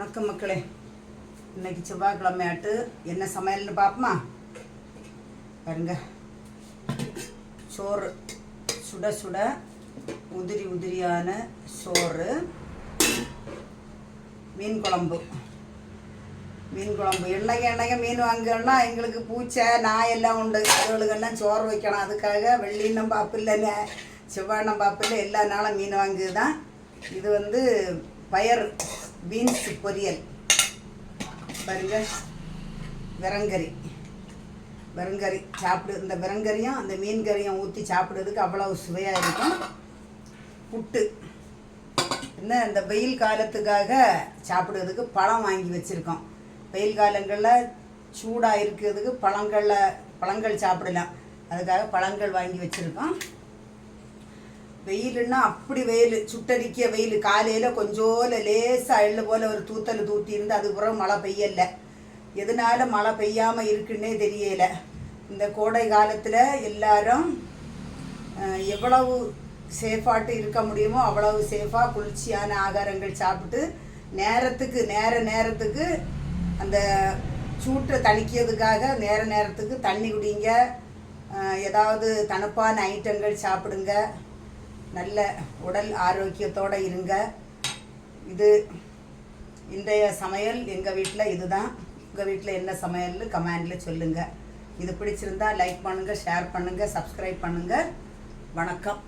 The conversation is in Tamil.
வணக்கம் மக்களே. இன்னைக்கு செவ்வாய்க்கிழமையாட்டு என்ன சமையல்னு பார்ப்போமா? பாருங்க, சோறு சுட சுட உதிரி உதிரியான சோறு, மீன் குழம்பு. எண்ணெய்க்கு மீன் வாங்கினா எங்களுக்கு பூச்சை நாய் எல்லாம் உண்டு. அதுகளுக்கெல்லாம் சோறு வைக்கணும். அதுக்காக வெள்ளின்னும் பாப்பில்லைன்னு செவ்வாய்னம் பாப்பில்லை, எல்லா நாளும் மீன் வாங்குது தான். இது பயர் பீன்ஸ் பொரியல். பாருங்க, விரங்கறி சாப்பிடு. இந்த விரங்கறியும் அந்த மீன் கறியும் ஊற்றி சாப்பிடுறதுக்கு அவ்வளவு சுவையாக இருக்கும். புட்டு இன்னும் இந்த வெயில் காலத்துக்காக சாப்பிடுறதுக்கு பழம் வாங்கி வச்சுருக்கோம். வெயில் காலங்களில் சூடாக இருக்கிறதுக்கு பழங்கள் சாப்பிடலாம். அதுக்காக பழங்கள் வாங்கி வச்சுருக்கோம். வெயிலுன்னா அப்படி வெயில், சுட்டரிக்க வெயில். காலையில் கொஞ்சோல லேசாக எள்ளு போல் ஒரு தூத்தல் தூத்தி இருந்து அதுக்கப்புறம் மழை பெய்யலை. எதனால மழை பெய்யாமல் இருக்குன்னே தெரியலை. இந்த கோடை காலத்தில் எல்லாரும் எவ்வளவு சேஃபாட்டு இருக்க முடியுமோ அவ்வளவு சேஃபாக குளிர்ச்சியான ஆகாரங்கள் சாப்பிட்டு நேரத்துக்கு அந்த சூட்டை தணிக்கிறதுக்காக நேரத்துக்கு தண்ணி குடிங்க. ஏதாவது தணுப்பான ஐட்டங்கள் சாப்பிடுங்க. நல்ல உடல் ஆரோக்கியத்தோடு இருங்க. இன்றைய சமையல் எங்கள் வீட்டில் இதுதான். உங்கள் வீட்டில் என்ன சமையல்னு கமெண்டில் சொல்லுங்கள். இது பிடிச்சிருந்தா லைக் பண்ணுங்கள், ஷேர் பண்ணுங்கள், சப்ஸ்கிரைப் பண்ணுங்கள். வணக்கம்.